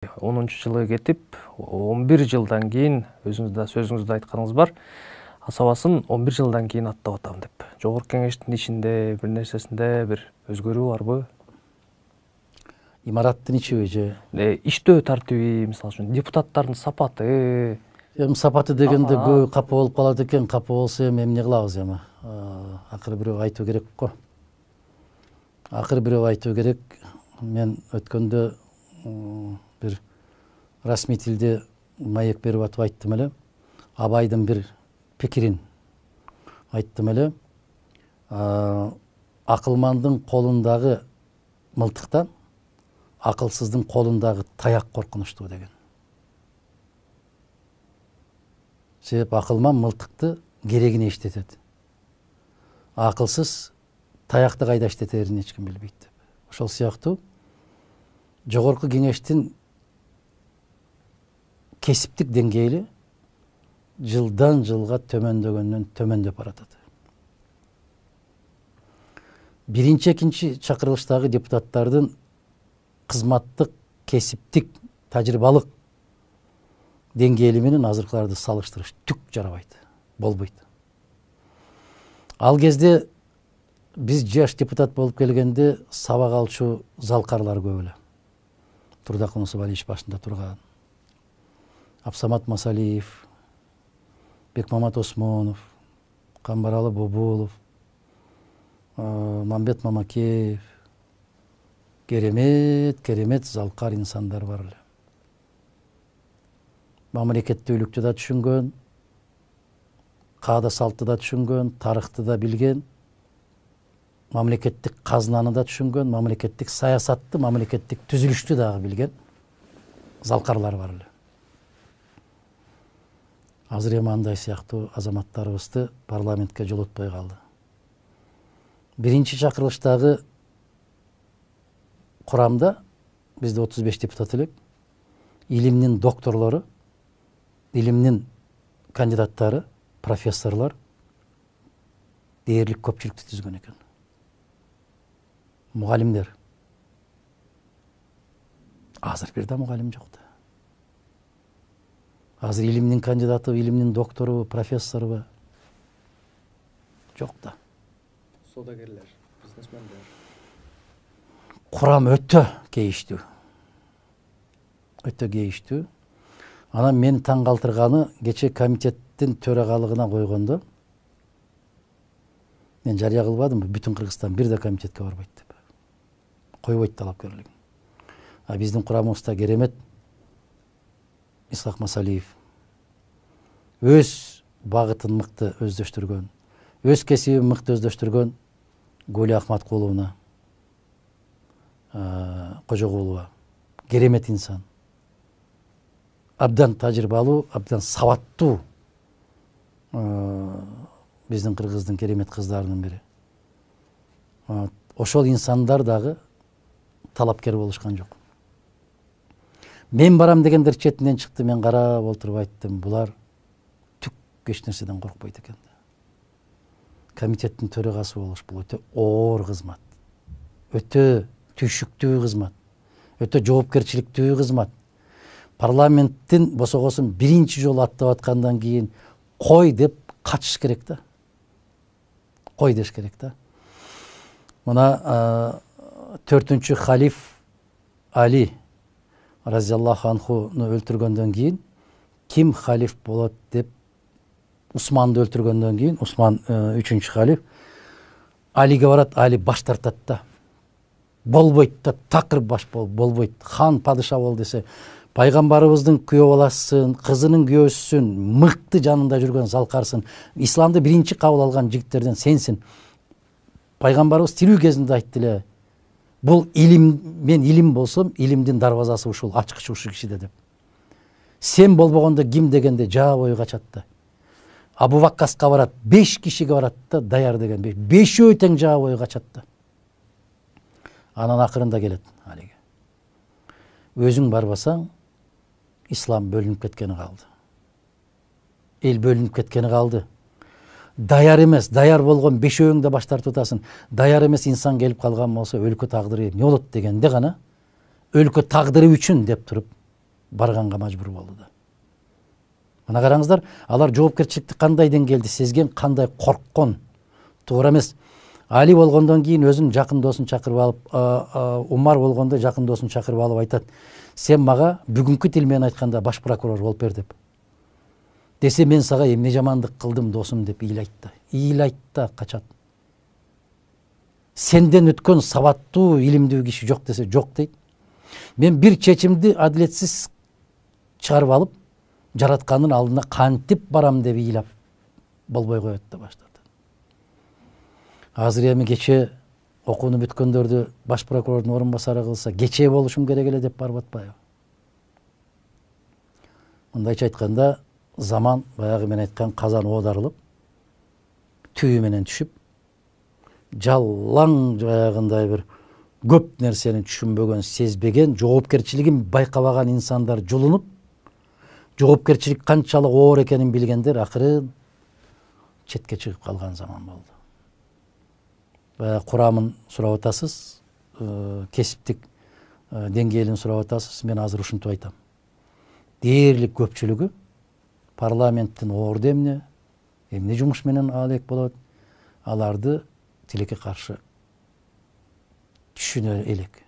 10-жылы кетип, 11 жылдан кийин өзүңүз да сөзүңүздө айтканыңыз бар. Асабасын 11 жылдан кийин аттап атам деп. Жогорку кеңештин ишинде, бир нерсесинде бир өзгөрүү барбы? Имараттын ичиби же? Иштөө тартиби, мисалы үчүн депутаттардын сапаты. Сапаты дегенде көп капа болуп калат экен. Капа болсо эмне кылабыз эми? Акыры бирөө айтуу керек го. Мен өткөндө бир расмий тилде маек берип атып айттым эле. Абайдын бир пикирин айттым эле. Акылмандын колундагы мылтыктан акылсыздын колундагы таяк коркунучтуу деген. Себеп акылман мылтыкты керегине иштетет. Акылсыз таякты кайда иштетерин эч ким билбейт деп. Ошол сыяктуу жогорку кеңештин кесиптик деңгээли жылдан жылга төмөндөгөндөн төмөндөп баратат. Биринчи, экинчи чакырылыштагы депутаттардын кызматтык, кесиптик, тажрыйбалык деңгээли менен азыркыларды салыштырыш түк жарабайт, болбойт. Ал кезде биз жаш депутат болуп келгенде сабак алчу залкарлар көп эле. Турдакун Усубалиевич башында турган, Абсамат Масалиев, Бекмамат Осмонов, Камбаралы Бобулов, Мамбет Мамакеев, керемет залкар инсандар бар эле. Мамлекеттүүлүктү да түшүнгөн, каада салтты да түшүнгөн, тарыхты да билген, мамлекеттик казынаны да түшүнгөн, мамлекеттик саясатты, мамлекеттик түзүлүштү дагы билген залкарлар бар эле. Азыр эми андай сыяктуу азаматтарыбызды парламентке жолотпой калды. Биринчи чакырылыштагы курамда бизде 35 депутат элек, илимдин докторлору, илимдин кандидаттары, профессорлор дээрлик көпчүлүктү түзгөн экен. Мугалимдер. Азыр бир да мугалим жок да. Азыр илимдин кандидаты, илимдин доктору, профессору жок да. Содагерлер, бизнесмендер. Курам өтө кейиштүү. Анан мени таң калтырганы, кече комитеттин төрагалыгына койгондо мен жарыя кылбадым, бүтүн Кыргызстан бир да комитетке барбайт деп. Койбойт талапкерлигин. А биздин курамыбызда керемет Исхак Масалиев өз багытын мыкты өздөштүргөн, өз кесибин мыкты өздөштүргөн Гүлү Ахматкуловна, Кожогулова, керемет инсан. Абдан тажрыйбалуу, абдан сабаттуу биздин Кыргыздын керемет кыздарынын бири. Ошол инсандар дагы талапкер болушкан жок. Мен барам дегендер четинен чыкты, мен карап олтуруп айттым, булар түк эч нерседен коркпойт экен. Комитеттин төрагасы болуш бул өтө оор кызмат. Өтө түйшүктүү кызмат. Өтө жоопкерчиликтүү кызмат. Парламенттин босогосун биринчи жолу аттап аткандан кийин кой деп качыш керек да. Кой деш керек да. Мына 4-чү халиф Али разияллаху анхуну өлтүргөндөн кийин ким халиф болот деп Усманды өлтүргөндөн кийин Усман 3-чү халиф Алиге барат, Али баш тартат да. Болбойт да, такыр баш болбойт. Хан падыша бол десе, пайгамбарыбыздын күйөө баласысын, кызынын күйөөсүсүн, мыкты жанында жүргөн залкарсың. Исламды биринчи кабыл алган жигиттерден сенсин. Пайгамбарыбыз тирүү кезинде айтты эле, бул илим, мен илим болсом, илимдин дарбазасы ушул, ачкычы ушул кишиде деп. Сен болбогондо ким дегенде жаа бою качат да. Абу Ваккаска барат, 5 кишиге барат да, даяр деген. 5-өө тең жаа бою качат да. Анан акырында келет Алиге. Өзүң барбасаң, ислам бөлүнүп кеткени калды. Эл бөлүнүп кеткени калды. Даяр эмес, даяр болгон 5-өөң да баш тартып атасың. Даяр эмес инсан келип калган болсо өлкө тагдыры эмне болот дегенде гана өлкө тагдыры үчүн деп туруп барганга мажбур болду да. Мына караңыздар, алар жоопкерчиликти кандай деңгээлде сезген, кандай корккон. Туура эмес. Али болгондон кийин өзүнүн жакын досун чакырып алып, Умар болгондо жакын досун чакырып алып айтат: "Сен мага бүгүнкү тил менен айтканда баш прокурор болуп бер" деп. Десе мен сага эмне жамандык кылдым досум деп ыйлайт да качат. Сенден өткөн сабаттуу, илимдүү киши жок десе жок дейт. Мен бир чечимди адилетсиз чыгарып алып, жараткандын алдына кантип барам деп ыйлап болбой коет да баштады. Азыр эми кече окууну бүткөндөрдү баш прокурордун орун басары кылса, кече болушум керек эле деп барып атпайбы? Мындайча айтканда, заман баягы мен айткан казан оодарылып, түбү менен түшүп, жалаң баягындай бир көп нерсени түшүнбөгөн, сезбеген, жоопкерчилигин байкабаган инсандар жулунуп, жоопкерчилик канчалык оор экенин билгендер акырын четке чыгып калган заман болду. Курамын сурап атасыз, кесиптик деңгээлин сурап атасыз. Мен азыр ушинтип айтам. Дээрлик көпчүлүгү парламенттин орду эмне жумуш менен алек болот, аларды тилекке каршы түшүнө элек.